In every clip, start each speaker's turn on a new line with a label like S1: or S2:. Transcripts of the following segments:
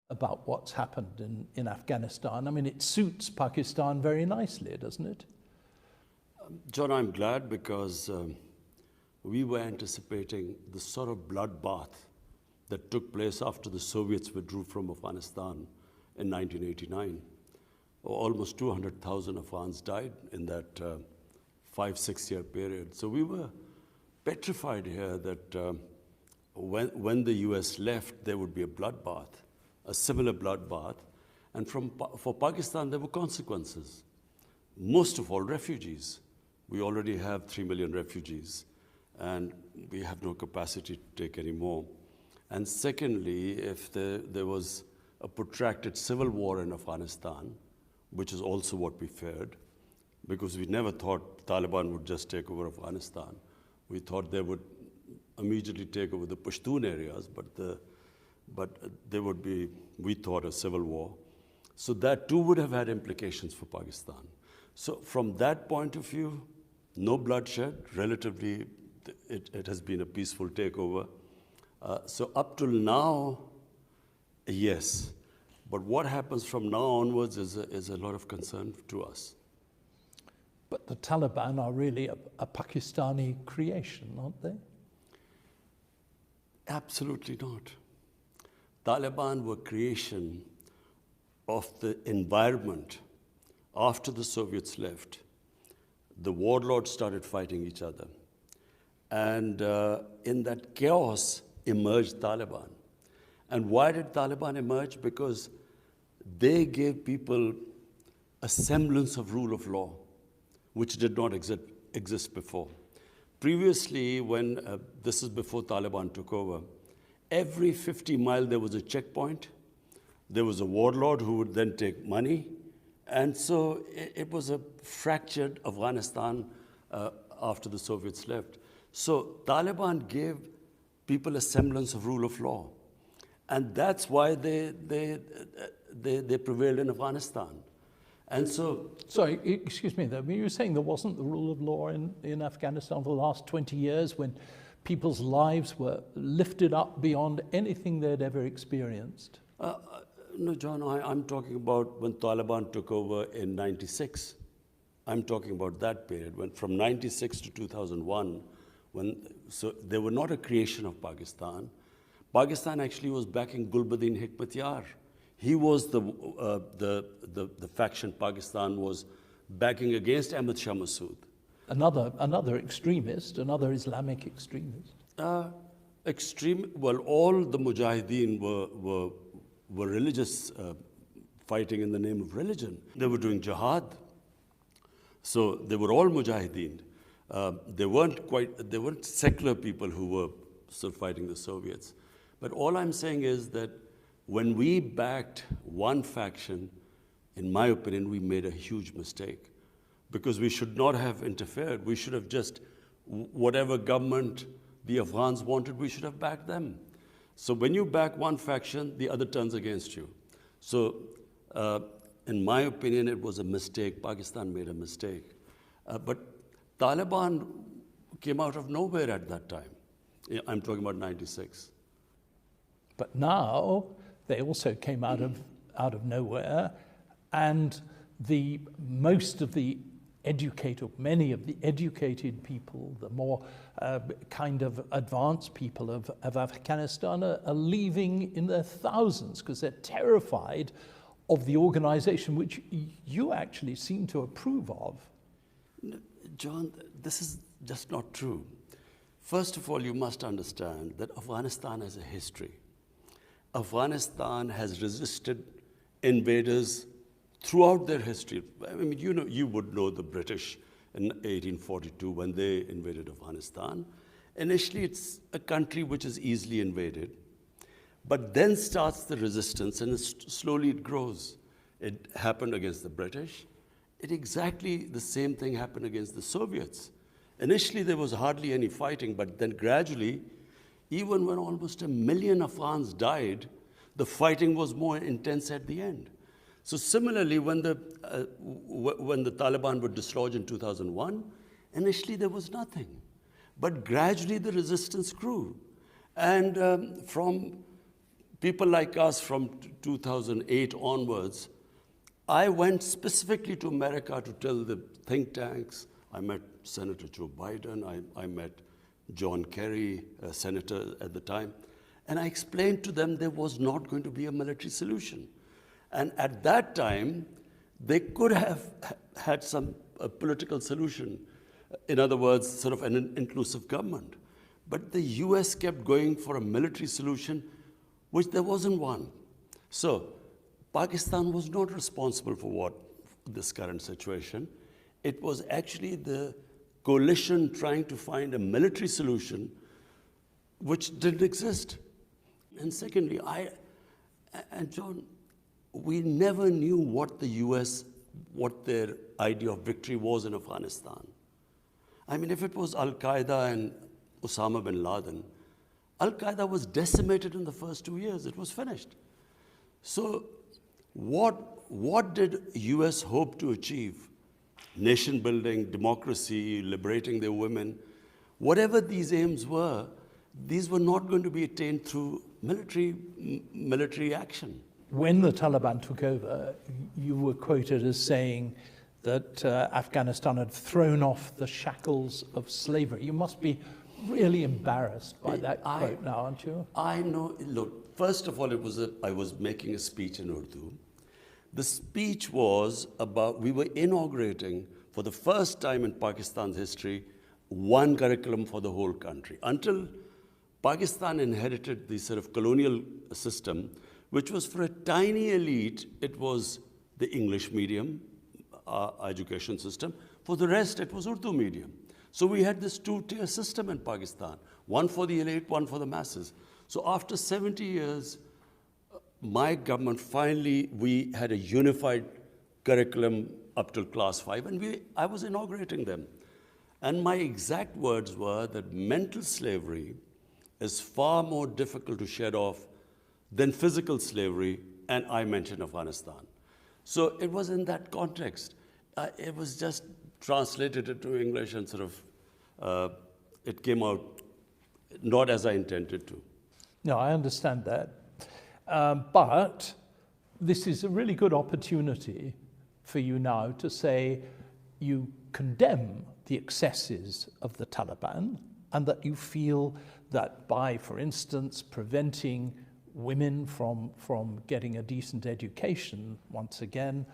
S1: about what's happened in Afghanistan? I mean, it suits Pakistan very nicely, doesn't it?
S2: John, I'm glad because we were anticipating the sort of bloodbath that took place after the Soviets withdrew from Afghanistan in 1989. Almost 200,000 Afghans died in that 5-6 year period. So we were petrified here that when the US left, there would be a bloodbath, a similar bloodbath. And for Pakistan, there were consequences. Most of all, refugees. We already have 3 million refugees, and we have no capacity to take any more. And secondly, if there was a protracted civil war in Afghanistan, which is also what we feared, because we never thought Taliban would just take over Afghanistan. We thought they would immediately take over the Pashtun areas, but there would be, we thought, a civil war. So that too would have had implications for Pakistan. So from that point of view, no bloodshed, relatively, it has been a peaceful takeover. So up till now, yes. But what happens from now onwards is a lot of concern to us.
S1: But the Taliban are really a Pakistani creation, aren't they?
S2: Absolutely not. Taliban were creation of the environment after the Soviets left. The warlords started fighting each other. And in that chaos emerged Taliban. And why did Taliban emerge? Because they gave people a semblance of rule of law, which did not exist before. Previously, when this is before Taliban took over, every 50 miles there was a checkpoint. There was a warlord who would then take money. And so it was a fractured Afghanistan after the Soviets left. So Taliban gave people a semblance of rule of law. And that's why they prevailed in Afghanistan. And so...
S1: Sorry, excuse me, though. You were saying there wasn't the rule of law in Afghanistan for the last 20 years when people's lives were lifted up beyond anything they'd ever experienced?
S2: No, John, I'm talking about when Taliban took over in 96. I'm talking about that period, when from 96 to 2001, so they were not a creation of Pakistan. Pakistan actually was backing Gulbuddin Hikmatyar. He was the faction Pakistan was backing against Ahmad Shah Massoud.
S1: Another extremist, another Islamic extremist.
S2: Well, all the Mujahideen were religious, fighting in the name of religion. They were doing jihad. So they were all Mujahideen. They weren't secular people who were still fighting the Soviets. But all I'm saying is that when we backed one faction, in my opinion, we made a huge mistake, because we should not have interfered. We should have just, whatever government the Afghans wanted, we should have backed them. So when you back one faction, the other turns against you. So in my opinion, it was a mistake. Pakistan made a mistake. But Taliban came out of nowhere at that time. I'm talking about 96.
S1: But now they also came out of nowhere, and many of the educated people, the more kind of advanced people of Afghanistan are leaving in their thousands because they're terrified of the organization which you actually seem to approve of.
S2: John, this is just not true. First of all, you must understand that Afghanistan has a history. Afghanistan has resisted invaders throughout their history. I mean, you would know the British in 1842 when they invaded Afghanistan. Initially, it's a country which is easily invaded, but then starts the resistance, and slowly it grows. It happened against the British. Exactly the same thing happened against the Soviets. Initially, there was hardly any fighting, but then gradually, even when almost 1 million Afghans died, the fighting was more intense at the end. So similarly, when the Taliban were dislodged in 2001, initially there was nothing. But gradually the resistance grew. And from people like us from 2008 onwards, I went specifically to America to tell the think tanks. I met Senator Joe Biden. I met John Kerry, a senator at the time. And I explained to them there was not going to be a military solution. And at that time, they could have had a political solution. In other words, sort of an inclusive government. But the US kept going for a military solution, which there wasn't one. So Pakistan was not responsible for this current situation. It was actually the coalition trying to find a military solution which didn't exist. And secondly, and John, we never knew what the US, what their idea of victory was in Afghanistan. I mean, if it was Al-Qaeda and Osama bin Laden, Al-Qaeda was decimated in the first 2 years. It was finished. So what did US hope to achieve? Nation building, democracy, liberating their women. Whatever these aims were, these were not going to be attained through military action.
S1: When the Taliban took over, you were quoted as saying that Afghanistan had thrown off the shackles of slavery. You must be really embarrassed by that quote now, aren't you?
S2: I know. Look, first of all, I was making a speech in Urdu. The speech was about, we were inaugurating, for the first time in Pakistan's history, one curriculum for the whole country. Until Pakistan inherited the sort of colonial system, which was for a tiny elite, it was the English medium education system. For the rest, it was Urdu medium. So we had this two-tier system in Pakistan, one for the elite, one for the masses. So after 70 years, my government finally, we had a unified curriculum up till class 5, and I was inaugurating them. And my exact words were that mental slavery is far more difficult to shed off than physical slavery, and I mentioned Afghanistan. So it was in that context. It was just translated into English and sort of, it came out not as I intended to.
S1: No, I understand that. But this is a really good opportunity for you now to say you condemn the excesses of the Taliban and that you feel that by, for instance, preventing women from getting a decent education, once again,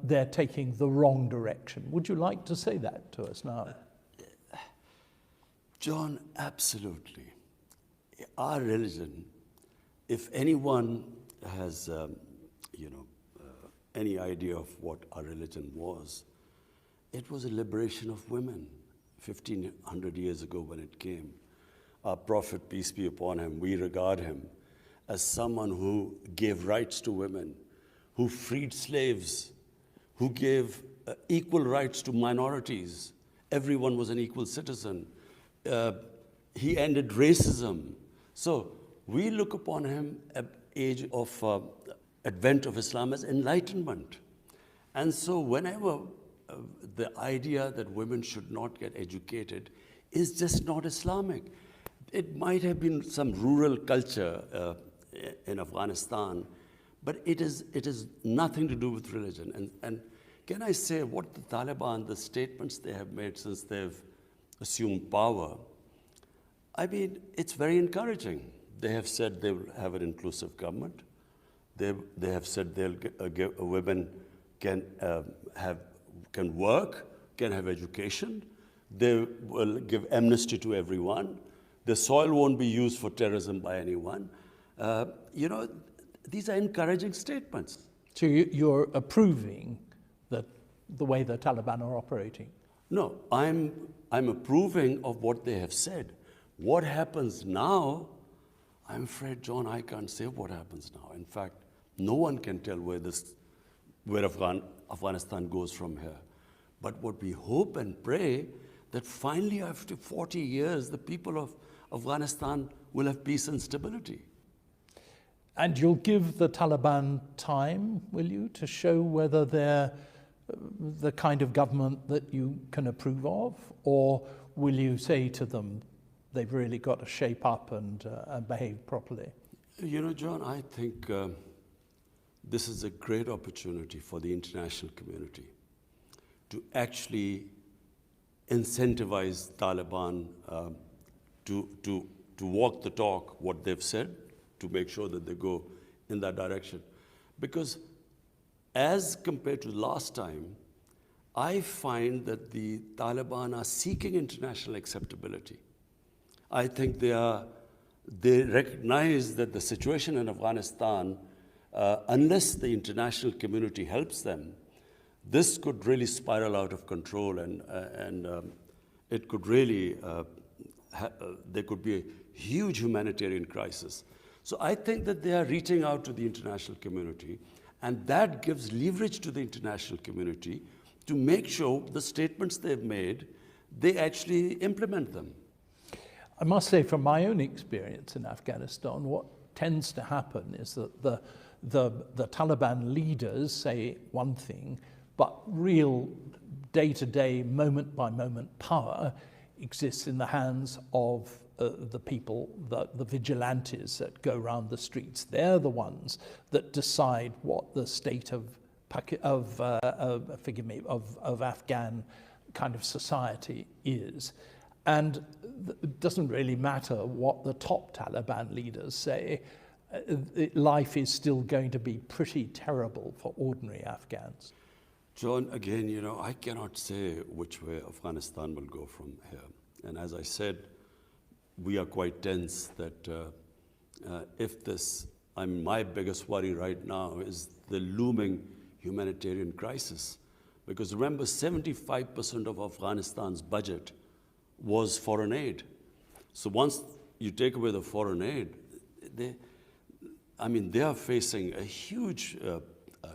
S1: they're taking the wrong direction. Would you like to say that to us now?
S2: John, absolutely. Our religion, if anyone has, any idea of what our religion was, it was a liberation of women 1,500 years ago when it came. Our Prophet, peace be upon him, we regard him as someone who gave rights to women, who freed slaves, who gave equal rights to minorities. Everyone was an equal citizen. He ended racism. So we look upon him at age of advent of Islam as enlightenment. And so whenever the idea that women should not get educated is just not Islamic. It might have been some rural culture in Afghanistan, but it is nothing to do with religion. And can I say what the Taliban, the statements they have made since they've assumed power, I mean, it's very encouraging. They have said they will have an inclusive government. They have said women can work, can have education. They will give amnesty to everyone. The soil won't be used for terrorism by anyone. These are encouraging statements.
S1: So you're approving the way the Taliban are operating?
S2: No, I'm approving of what they have said. What happens now, I'm afraid, John, I can't say what happens now. In fact, no one can tell where Afghanistan goes from here. But what we hope and pray that finally after 40 years, the people of Afghanistan will have peace and stability.
S1: And you'll give the Taliban time, will you, to show whether they're the kind of government that you can approve of? Or will you say to them, they've really got to shape up and behave properly?
S2: You know, John, I think this is a great opportunity for the international community to actually incentivize Taliban to walk the talk, what they've said, to make sure that they go in that direction. Because as compared to last time, I find that the Taliban are seeking international acceptability. I think they recognize that the situation in Afghanistan, unless the international community helps them, this could really spiral out of control, and it could really, there could be a huge humanitarian crisis. So I think that they are reaching out to the international community, and that gives leverage to the international community to make sure the statements they've made, they actually implement them.
S1: I must say, from my own experience in Afghanistan, what tends to happen is that the Taliban leaders say one thing, but real day-to-day, moment-by-moment power exists in the hands of the people, the vigilantes that go around the streets. They're the ones that decide what the state of Afghan kind of society is. And it doesn't really matter what the top Taliban leaders say. Life is still going to be pretty terrible for ordinary Afghans.
S2: John, again, you know, I cannot say which way Afghanistan will go from here. And as I said, we are quite tense that if this, my biggest worry right now is the looming humanitarian crisis. Because remember, 75% of Afghanistan's budget was foreign aid. So once you take away the foreign aid, they are facing a huge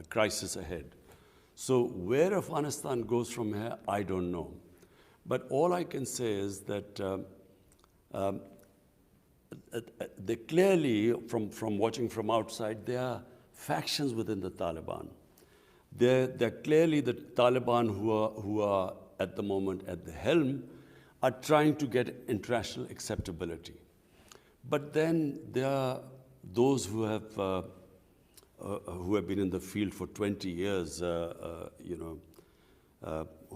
S2: crisis ahead. So where Afghanistan goes from here, I don't know. But all I can say is that they clearly, from watching from outside, there are factions within the Taliban. They're clearly the Taliban who are at the moment at the helm are trying to get international acceptability. But then there are those who have been in the field for 20 years, who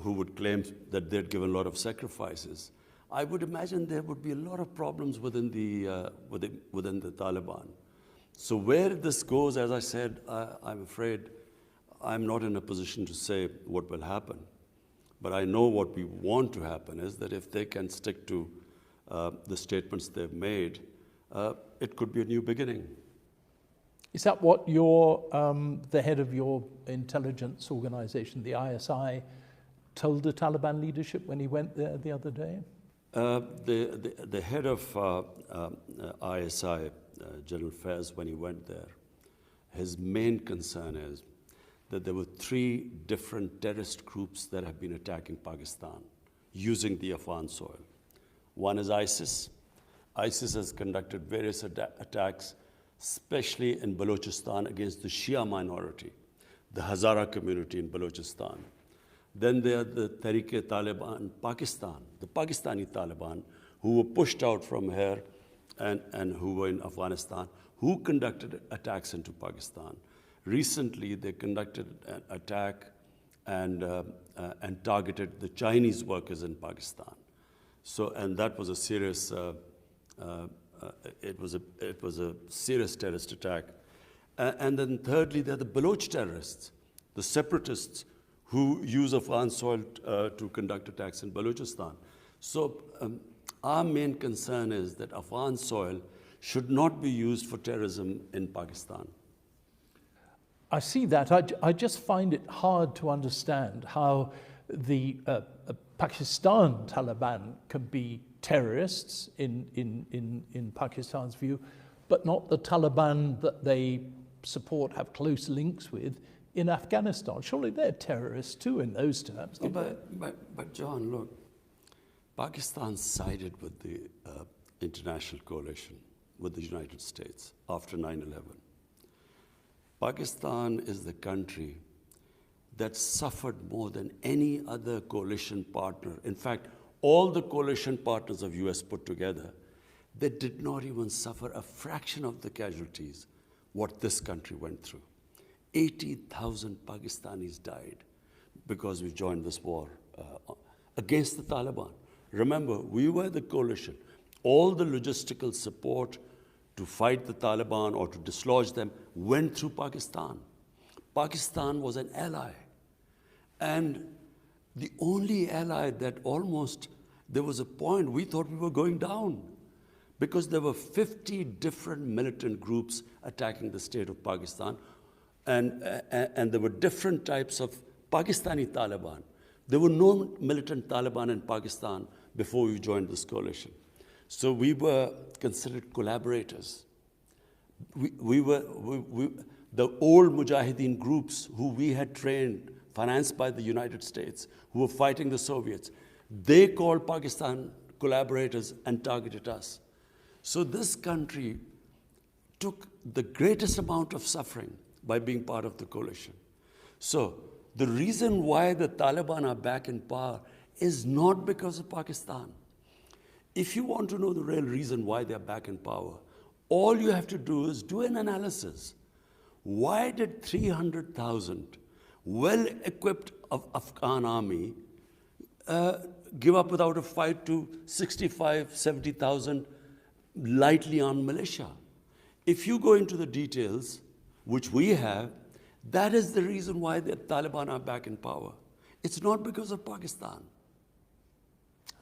S2: would claim that they'd given a lot of sacrifices. I would imagine there would be a lot of problems within the Taliban. So where this goes, as I said, I'm afraid I'm not in a position to say what will happen. But I know what we want to happen is that if they can stick to the statements they've made, it could be a new beginning.
S1: Is that what the head of your intelligence organization, the ISI, told the Taliban leadership when he went there the other day?
S2: The head of ISI, General Faiz, when he went there, his main concern is that there were 3 different terrorist groups that have been attacking Pakistan using the Afghan soil. One is ISIS. ISIS has conducted various attacks, especially in Balochistan, against the Shia minority, the Hazara community in Balochistan. Then there are the Tehrik-e-Taliban Pakistan, the Pakistani Taliban, who were pushed out from here and who were in Afghanistan, who conducted attacks into Pakistan. Recently, they conducted an attack and targeted the Chinese workers in Pakistan. So, and that was a serious, it was a serious terrorist attack. And then thirdly, there are the Baloch terrorists, the separatists who use Afghan soil to conduct attacks in Balochistan. So our main concern is that Afghan soil should not be used for terrorism in Pakistan.
S1: I see that. I just find it hard to understand how the Pakistan Taliban can be terrorists in Pakistan's view, but not the Taliban that they support, have close links with in Afghanistan. Surely they're terrorists too in those terms.
S2: But John, look, Pakistan sided with the international coalition, with the United States after 9/11. Pakistan is the country that suffered more than any other coalition partner. In fact, all the coalition partners of US put together, they did not even suffer a fraction of the casualties what this country went through. 80,000 Pakistanis died because we joined this war against the Taliban. Remember, we were the coalition. All the logistical support to fight the Taliban or to dislodge them went through Pakistan. Pakistan was an ally. And the only ally that almost, there was a point we thought we were going down because there were 50 different militant groups attacking the state of Pakistan. And there were different types of Pakistani Taliban. There were no militant Taliban in Pakistan before we joined this coalition. So we were considered collaborators. The old Mujahideen groups who we had trained, financed by the United States, who were fighting the Soviets, they called Pakistan collaborators and targeted us. So this country took the greatest amount of suffering by being part of the coalition. So the reason why the Taliban are back in power is not because of Pakistan. If you want to know the real reason why they're back in power, all you have to do is do an analysis. Why did 300,000 well-equipped Afghan army give up without a fight to 65, 70,000 lightly armed militia? If you go into the details, which we have, that is the reason why the Taliban are back in power. It's not because of Pakistan.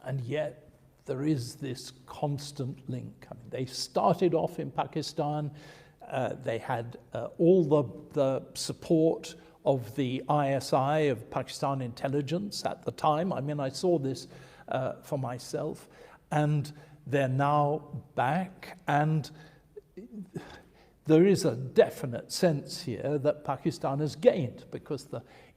S1: And yet, there is this constant link. I mean, they started off in Pakistan. They had all the support of the ISI, of Pakistan intelligence at the time. I mean, I saw this for myself. And they're now back. And there is a definite sense here that Pakistan has gained because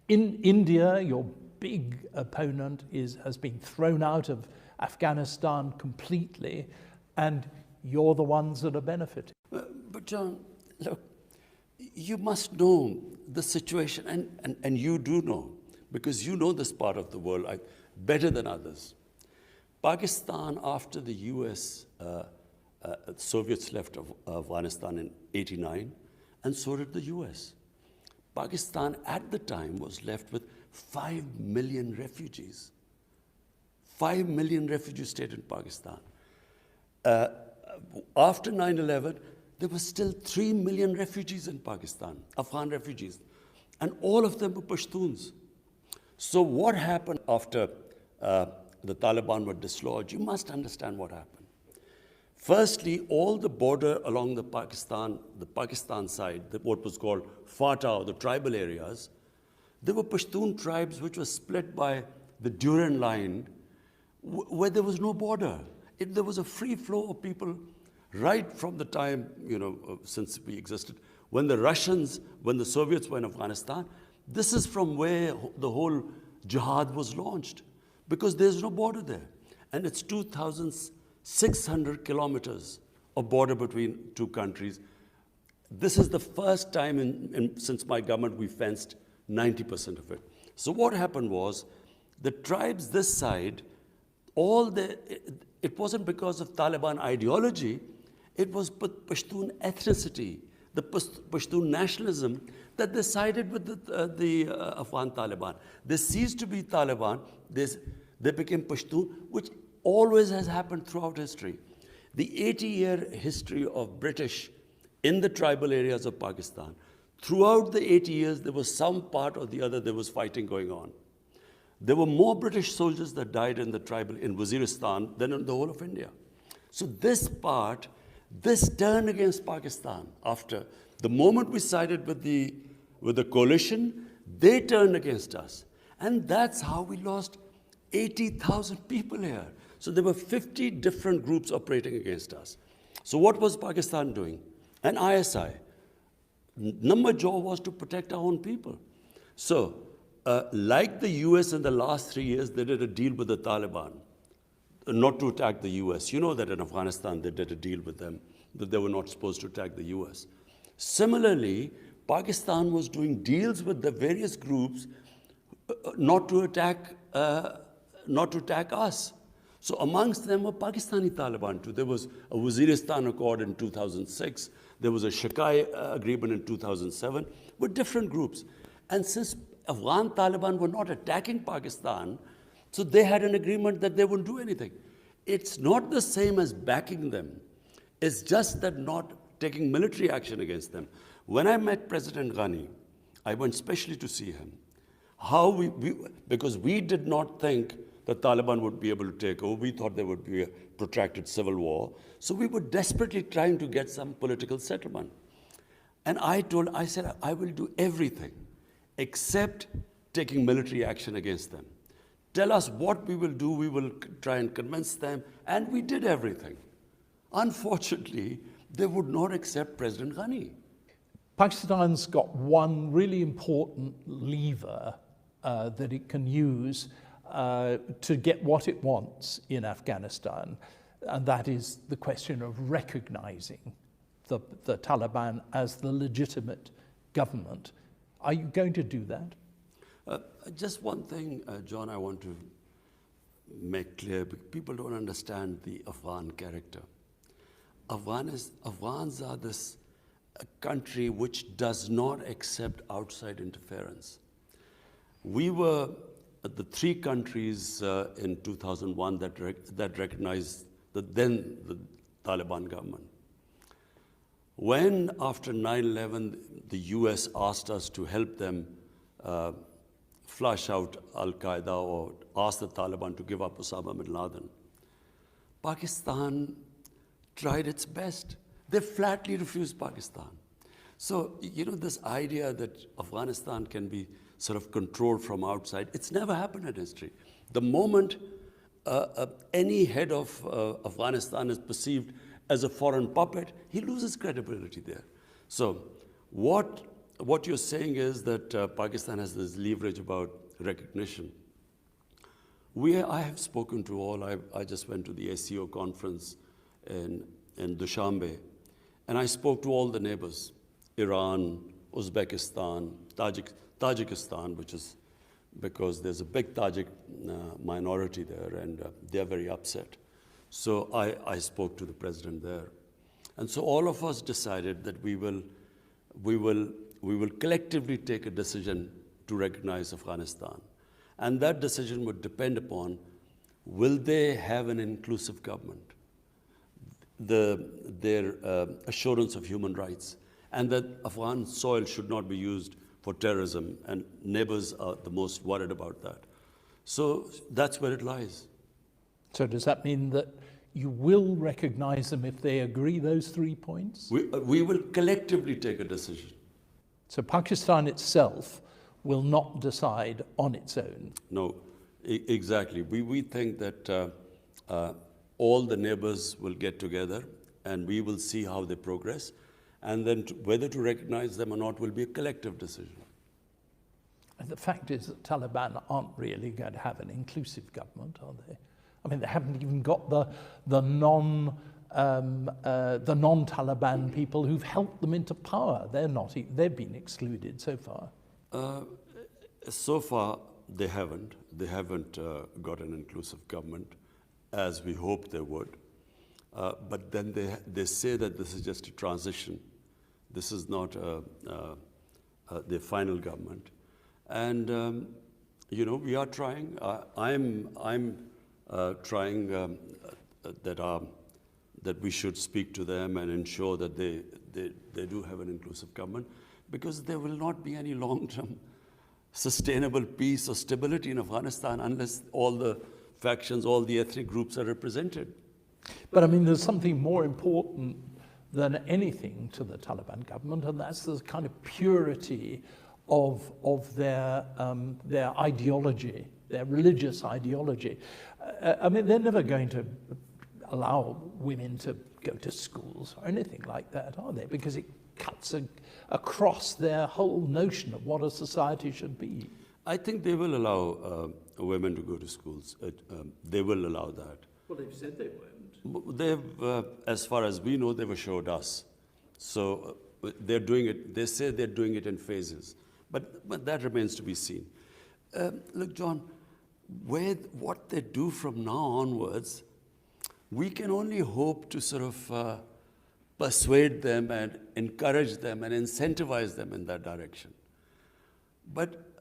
S1: in India, your big opponent has been thrown out of Afghanistan completely, and you're the ones that are benefiting.
S2: But John, look, you must know the situation, and you do know, because you know this part of the world better than others. Pakistan, after the US, Soviets left Afghanistan in '89, and so did the US. Pakistan at the time was left with 5 million refugees. 5 million refugees stayed in Pakistan. After 9/11, there were still 3 million refugees in Pakistan, Afghan refugees, and all of them were Pashtuns. So what happened after the Taliban were dislodged? You must understand what happened. Firstly, all the border along the Pakistan side, what was called Fatah, the tribal areas, there were Pashtun tribes which were split by the Durand line, where there was no border. There was a free flow of people right from the time, since we existed. When the Soviets were in Afghanistan, this is from where the whole jihad was launched, because there's no border there. And it's 2,600 kilometers of border between two countries. This is the first time since my government we fenced 90% of it. So what happened was, the tribes this side, it wasn't because of Taliban ideology, it was Pashtun ethnicity, the Pashtun nationalism, that they sided with the Afghan Taliban. They ceased to be Taliban, they became Pashtun, which always has happened throughout history. The 80-year history of British in the tribal areas of Pakistan, throughout the 80 years, there was some part or the other, there was fighting going on. There were more British soldiers that died in Waziristan than in the whole of India. So this turned against Pakistan. After the moment we sided with the coalition, they turned against us. And that's how we lost 80,000 people here. So there were 50 different groups operating against us. So what was Pakistan doing? And ISI. Number job was to protect our own people. So, like the US in the last 3 years, they did a deal with the Taliban, not to attack the US. You know that in Afghanistan, they did a deal with them, that they were not supposed to attack the US. Similarly, Pakistan was doing deals with the various groups not to attack us. So amongst them were Pakistani Taliban too. There was a Waziristan Accord in 2006. There was a Shakai agreement in 2007 with different groups. And since Afghan Taliban were not attacking Pakistan, so they had an agreement that they wouldn't do anything. It's not the same as backing them. It's just that not taking military action against them. When I met President Ghani, I went specially to see him. Because we did not think the Taliban would be able to take over. We thought there would be a protracted civil war. So we were desperately trying to get some political settlement. And I said, I will do everything except taking military action against them. Tell us what we will do, we will try and convince them, and we did everything. Unfortunately, they would not accept President Ghani.
S1: Pakistan's got one really important lever that it can use to get what it wants in Afghanistan, and that is the question of recognizing the Taliban as the legitimate government. Are you going to do that?
S2: Just one thing, John, I want to make clear. People don't understand the Afghan character. Afghans are this country which does not accept outside interference. We were the three countries in 2001 that recognized the Taliban government. When, after 9/11, the US asked us to help them flush out Al-Qaeda or ask the Taliban to give up Osama bin Laden, Pakistan tried its best. They flatly refused Pakistan. So, this idea that Afghanistan can be sort of controlled from outside, it's never happened in history. The moment any head of Afghanistan is perceived as a foreign puppet, he loses credibility there. So what you're saying is that Pakistan has this leverage about recognition. I have spoken to all. I just went to the ACO conference in Dushanbe, and I spoke to all the neighbors, Iran, Uzbekistan, Tajikistan, which is because there's a big Tajik minority there, and they're very upset. So I spoke to the president there. And so all of us decided that we will collectively take a decision to recognize Afghanistan. And that decision would depend upon, will they have an inclusive government, their assurance of human rights, and that Afghan soil should not be used for terrorism, and neighbors are the most worried about that. So that's where it lies.
S1: So does that mean that you will recognize them if they agree those 3 points?
S2: We will collectively take a decision.
S1: So Pakistan itself will not decide on its own?
S2: No, exactly. We think that all the neighbors will get together and we will see how they progress. And then whether to recognize them or not will be a collective decision.
S1: And the fact is that Taliban aren't really going to have an inclusive government, are they? I mean, they haven't even got the non-Taliban people who've helped them into power. They've been excluded so far.
S2: So far, they haven't. They haven't got an inclusive government, as we hoped they would. But then they say that this is just a transition. This is not the final government. And, we are trying. I'm trying that we should speak to them and ensure that they do have an inclusive government, because there will not be any long-term sustainable peace or stability in Afghanistan unless all the factions, all the ethnic groups are represented.
S1: But I mean, there's something more important than anything to the Taliban government, and that's the kind of purity of their ideology, their religious ideology. I mean, they're never going to allow women to go to schools or anything like that, are they? Because it cuts across their whole notion of what a society should be.
S2: I think they will allow women to go to schools. They will allow that.
S1: Well, they've said they won't.
S2: They've, as far as we know, they've assured us. So they're doing it. They say they're doing it in phases, but that remains to be seen. Look, John, with what they do from now onwards, we can only hope to sort of persuade them and encourage them and incentivize them in that direction. But,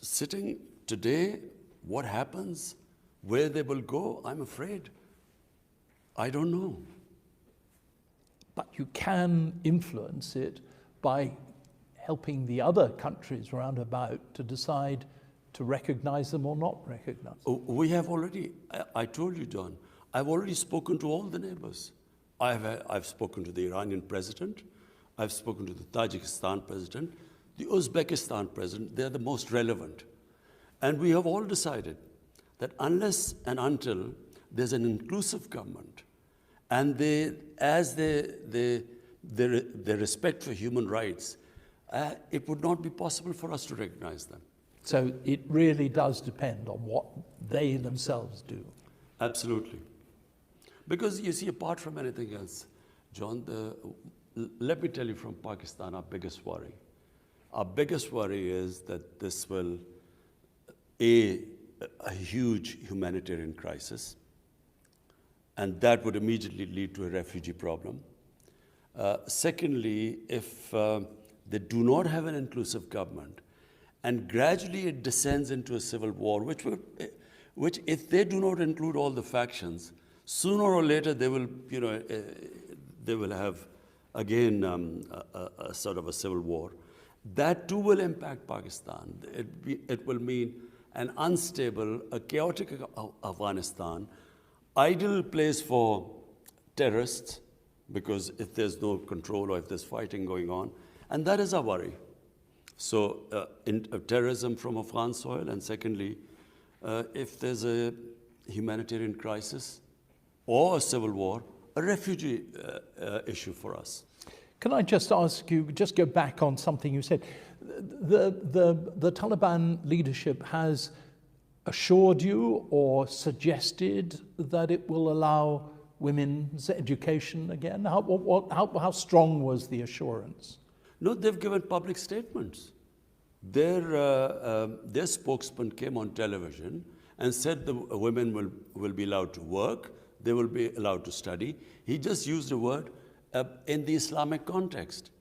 S2: sitting today, what happens, where they will go, I'm afraid, I don't know.
S1: But you can influence it by helping the other countries round about to decide to recognize them or not recognize them.
S2: We have already, I told you, John, I've already spoken to all the neighbors. I've spoken to the Iranian president, I've spoken to the Tajikistan president, the Uzbekistan president, they're the most relevant. And we have all decided that unless and until there's an inclusive government, and their respect for human rights, it would not be possible for us to recognize them.
S1: So it really does depend on what they themselves do.
S2: Absolutely. Because you see, apart from anything else, John, let me tell you from Pakistan, our biggest worry. Our biggest worry is that this will, a huge humanitarian crisis, and that would immediately lead to a refugee problem. Secondly, if they do not have an inclusive government, and gradually it descends into a civil war, which if they do not include all the factions, sooner or later they will, they will have again a sort of a civil war. That too will impact Pakistan. It will mean an unstable, a chaotic Afghanistan, ideal place for terrorists, because if there's no control or if there's fighting going on, and that is our worry. So terrorism from Afghan soil, and secondly, if there's a humanitarian crisis or a civil war, a refugee issue for us.
S1: Can I just ask you, just go back on something you said? The Taliban leadership has assured you or suggested that it will allow women's education again? How strong was the assurance?
S2: No, they've given public statements. Their spokesman came on television and said the women will be allowed to work, they will be allowed to study. He just used a word in the Islamic context.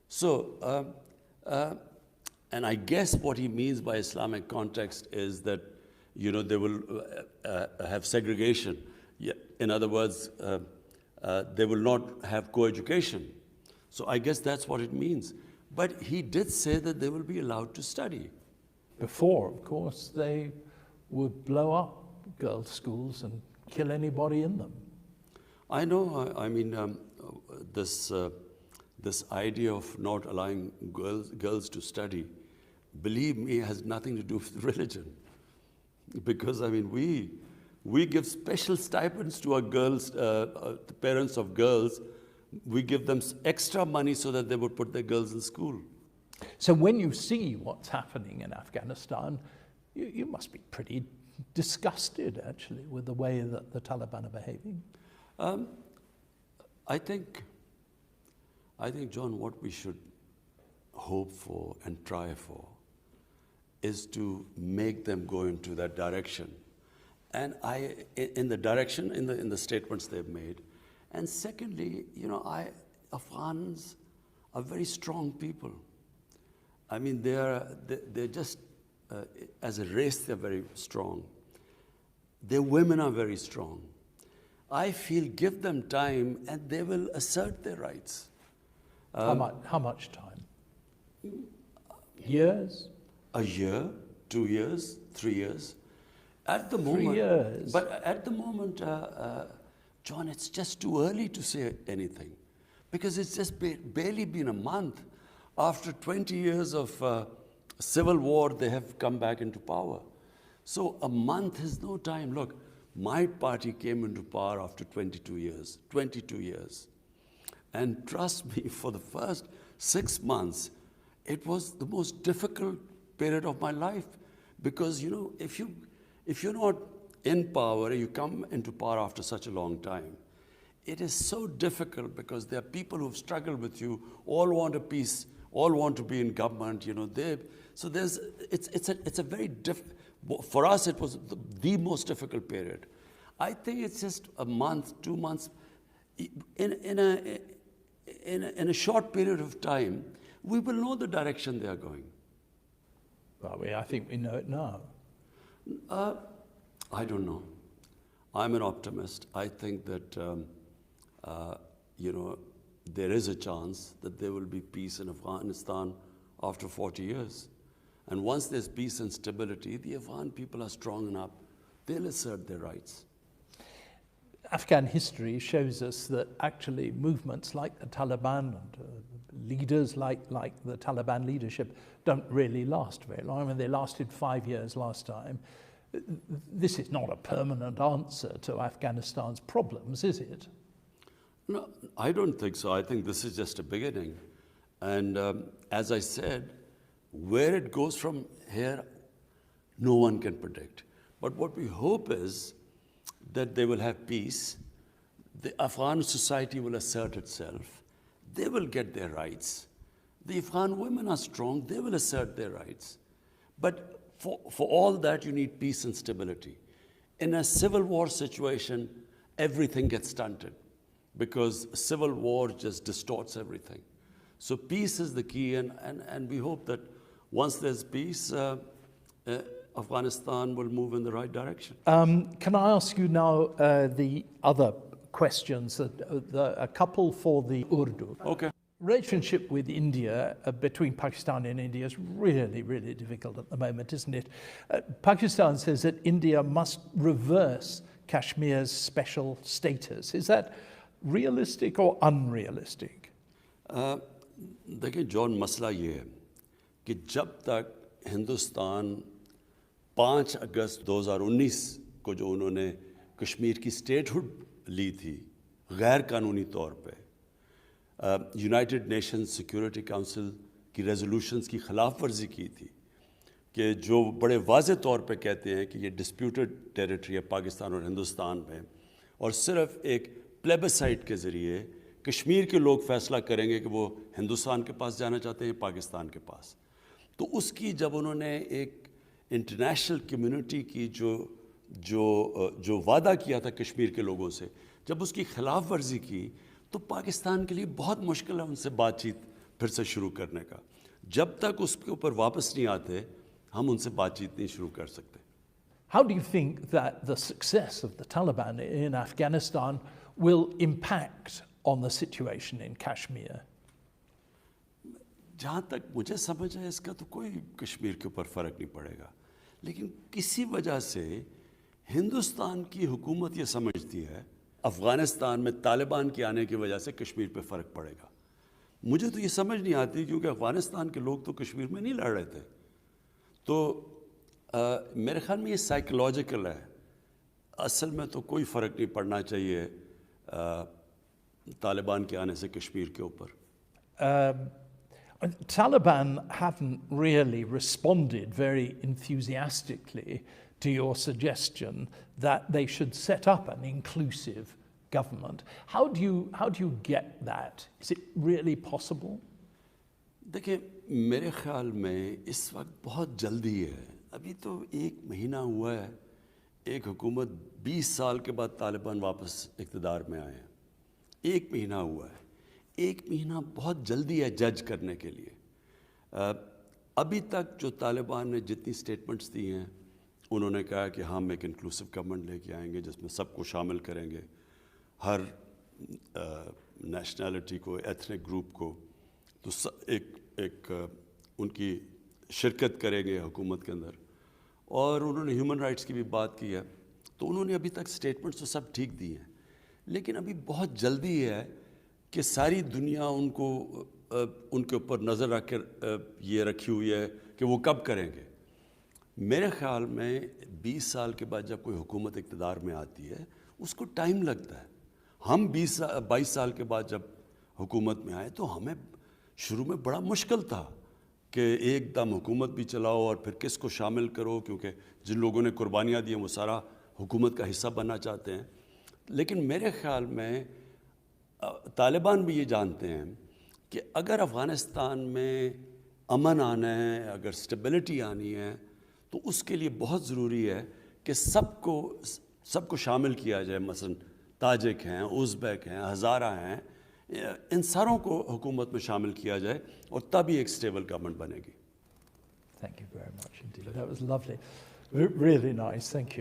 S2: So, and I guess what he means by Islamic context is that, they will have segregation. Yeah, in other words, they will not have co-education. So I guess that's what it means. But he did say that they will be allowed to study.
S1: Before, of course, they would blow up girls' schools and kill anybody in them.
S2: I know. I mean, this idea of not allowing girls to study, believe me, has nothing to do with religion. Because, I mean, we give special stipends to our girls, the parents of girls. We give them extra money so that they would put their girls in school.
S1: So when you see what's happening in Afghanistan, you must be pretty disgusted, actually, with the way that the Taliban are behaving.
S2: I think, John, what we should hope for and try for is to make them go into that direction. And in the statements they've made. And secondly, Afghans are very strong people. I mean, they're just, as a race, they're very strong. Their women are very strong. I feel give them time and they will assert their rights.
S1: How much time? Years?
S2: A year, 2 years, 3 years. At the moment,
S1: 3 years.
S2: But at the moment, John, it's just too early to say anything, because it's just barely been a month. After 20 years of civil war, they have come back into power. So a month is no time. Look, my party came into power after 22 years. 22 years. And trust me, for the first 6 months, it was the most difficult period of my life. Because, if you're not in power, you come into power after such a long time, it is so difficult because there are people who've struggled with you, all want a peace, all want to be in government, so it's a very For us, it was the most difficult period. I think it's just a month, 2 months. In a short period of time, we will know the direction they are going.
S1: Well, I think we know it now.
S2: I don't know. I'm an optimist. I think that, there is a chance that there will be peace in Afghanistan after 40 years. And once there's peace and stability, the Afghan people are strong enough, they'll assert their rights.
S1: Afghan history shows us that actually movements like the Taliban and leaders like the Taliban leadership don't really last very long. I mean, they lasted 5 years last time. This is not a permanent answer to Afghanistan's problems, is it?
S2: No, I don't think so. I think this is just a beginning. And as I said, where it goes from here, no one can predict. But what we hope is that they will have peace, the Afghan society will assert itself, they will get their rights. The Afghan women are strong, they will assert their rights. But for all that, you need peace and stability. In a civil war situation, everything gets stunted because civil war just distorts everything. So peace is the key, and we hope that once there's peace, Afghanistan will move in the right direction.
S1: Can I ask you now the other questions, a couple for the Urdu?
S2: Okay.
S1: Relationship with India, between Pakistan and India, is really, really difficult at the moment, isn't it? Pakistan says that India must reverse Kashmir's special status. Is that realistic or unrealistic?
S2: देखिए John मसला ये है कि जब तक हिंदुस्तान 5 अगस्त 2019 को जो उन्होंने कश्मीर की स्टेटहुड ली थी गैर कानूनी तौर पे, यूनाइटेड नेशंस सिक्योरिटी काउंसिल की रेजोल्यूशंस की ख़िलाफ़ वर्जी की थी कि जो बड़े वाज़े तौर पे कहते हैं कि ये डिस्प्यूटेड टेरिटरी है पाकिस्तान और हिंदुस्तान में, और सिर्फ़ एक प्लेबिसाइट के ज़रिए कश्मीर के लोग फ़ैसला करेंगे कि वो हिंदुस्तान के पास जाना चाहते हैं पाकिस्तान के पास। तो उसकी जब उन्होंने एक इंटरनेशनल कम्युनिटी की जो वादा किया था कश्मीर के लोगों से, जब उसकी ख़िलाफ़ वर्जी की तो पाकिस्तान के लिए बहुत मुश्किल है उनसे बातचीत फिर से शुरू करने का। जब तक उसके ऊपर वापस नहीं आते हम उनसे बातचीत नहीं शुरू कर सकते।
S1: How do you think that the success of the Taliban in Afghanistan will impact on the situation in Kashmir?
S2: जहाँ तक मुझे समझ है इसका तो कोई कश्मीर के ऊपर फ़र्क नहीं पड़ेगा, लेकिन किसी वजह से हिंदुस्तान की हुकूमत ये समझती है अफ़गानिस्तान में तालिबान के आने की वजह से कश्मीर पे फ़र्क पड़ेगा। मुझे तो ये समझ नहीं आती क्योंकि अफ़गानिस्तान के लोग तो कश्मीर में नहीं लड़ रहे थे। तो मेरे ख़्याल में ये साइकोलॉजिकल है, असल में तो कोई फ़र्क नहीं पड़ना चाहिए तालिबान के आने से कश्मीर के ऊपर।
S1: Taliban haven't really responded very enthusiastically to your suggestion that they should set up an inclusive government. How do you get that? Is it really possible?
S2: देखिए मेरे ख्याल में इस वक्त बहुत जल्दी है, अभी तो 1 महीना हुआ है, एक हुकूमत 20 साल के बाद तालिबान वापस इक़्तिदार में आए हैं, 1 महीना हुआ है, 1 महीना बहुत जल्दी है जज करने के लिए। अभी तक जो तालिबान ने जितनी स्टेटमेंट्स दी हैं उन्होंने कहा कि हम एक इंक्लूसिव गवर्नमेंट लेके आएंगे जिसमें सबको शामिल करेंगे, हर नेशनैलिटी को, एथनिक ग्रुप को, तो एक उनकी शिरकत करेंगे हुकूमत के अंदर, और उन्होंने ह्यूमन राइट्स की भी बात की है। तो उन्होंने अभी तक स्टेटमेंट्स तो सब ठीक दी हैं, लेकिन अभी बहुत जल्दी है कि सारी दुनिया उनके ऊपर नज़र रख कर ये रखी हुई है कि वो कब करेंगे। मेरे ख़्याल में 20 साल के बाद जब कोई हुकूमत इक़्तिदार में आती है उसको टाइम लगता है। हम 22 साल के बाद जब हुकूमत में आए तो हमें शुरू में बड़ा मुश्किल था कि एकदम हुकूमत भी चलाओ और फिर किसको शामिल करो, क्योंकि जिन लोगों ने कुर्बानियाँ दी हैं वो सारा हुकूमत का हिस्सा बनना चाहते हैं। लेकिन मेरे ख़्याल में तालिबान भी ये जानते हैं कि अगर अफ़गानिस्तान में अमन आना है, अगर स्टेबिलिटी आनी है, تو اس کے لیے بہت ضروری ہے کہ سب کو شامل کیا جائے. مثلا تاجک ہیں, ازبیک ہیں, ہزارہ ہیں, ان ساروں کو حکومت میں شامل کیا جائے اور تبھی ایک اسٹیبل گورنمنٹ بنے گی.
S1: Thank you very much indeed. That was lovely. Really nice. Thank you.